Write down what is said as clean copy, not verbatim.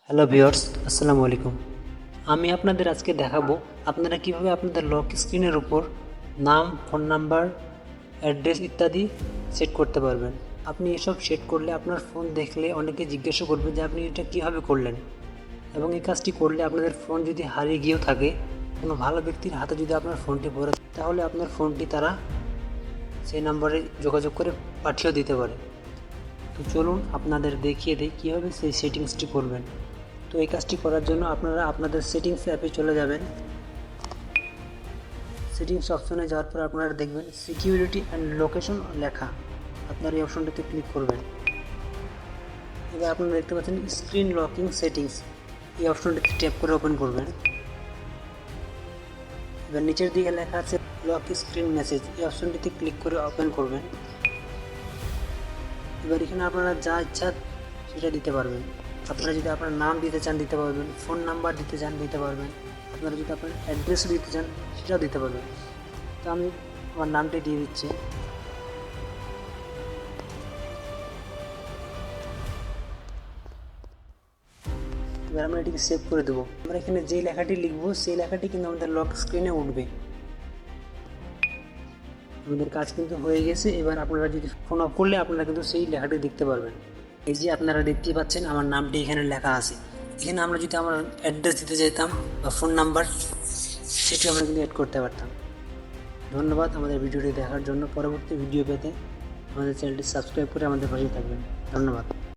Hello viewers, আসসালামু আলাইকুম। আমি আপনাদের আজকে দেখাবো আপনারা কিভাবে আপনাদের লক স্ক্রিনের উপর নাম, ফোন নাম্বার, অ্যাড্রেস ইত্যাদি সেট করতে পারবেন। আপনি এসব সেট করলে আপনার ফোন দেখলে অনেকে জিজ্ঞাসা করবে যে আপনি এটা কীভাবে করলেন, এবং এই কাজটি করলে আপনাদের ফোন যদি হারিয়ে গিয়েও থাকে, কোনো ভালো ব্যক্তির হাতে যদি আপনার ফোনটি পড়ে, তাহলে আপনার ফোনটি তারা সেই নাম্বারে যোগাযোগ করে পাঠিয়েও দিতে পারে। তো চলুন আপনাদের দেখিয়ে দিই কীভাবে সেই সেটিংসটি করবেন। তো এই কাজটি করার জন্য আপনারা আপনাদের সেটিংস অ্যাপে চলে যাবেন। সেটিংস অপশনে যাওয়ার পর আপনারা দেখবেন সিকিউরিটি অ্যান্ড লোকেশন লেখা, আপনারা এই অপশনটিতে ক্লিক করবেন। এবার আপনারা দেখতে পাচ্ছেন স্ক্রিন লকিং সেটিংস, এই অপশনটিতে ট্যাপ করে ওপেন করবেন। এবার নিচের দিকে লেখা আছে লক স্ক্রিন মেসেজ, এই অপশনটিতে ক্লিক করে ওপেন করবেন। এবার এখানে আপনারা যা ইচ্ছা সেটা দিতে পারবেন। আপনারা যদি আপনার নাম দিতে চান দিতে পারবেন, ফোন নাম্বার দিতে চান দিতে পারবেন, আপনারা যদি আপনার অ্যাড্রেসও দিতে চান সেটাও দিতে পারবেন। তো আমি আমার নামটি দিয়ে দিচ্ছি। এবার আমরা এটিকে সেভ করে দেবো। আমরা এখানে যেই লেখাটি লিখবো সেই লেখাটি কিন্তু আমাদের লক স্ক্রিনে উঠবে। আমাদের কাজ কিন্তু হয়ে গেছে। এবার আপনারা যদি ফোন অফ করলে আপনারা কিন্তু সেই লেখাটি দেখতে পারবেন। এই যে আপনারা দেখতেই পাচ্ছেন আমার নামটি এখানে লেখা আছে। এখানে আমরা যদি আমার অ্যাড্রেস দিতে চাইতাম বা ফোন নাম্বার, সেটি আমরা কিন্তু অ্যাড করতে পারতাম। ধন্যবাদ আমাদের ভিডিওটি দেখার জন্য। পরবর্তী ভিডিও পেতে আমাদের চ্যানেলটি সাবস্ক্রাইব করে আমাদের পাশে থাকবেন। ধন্যবাদ।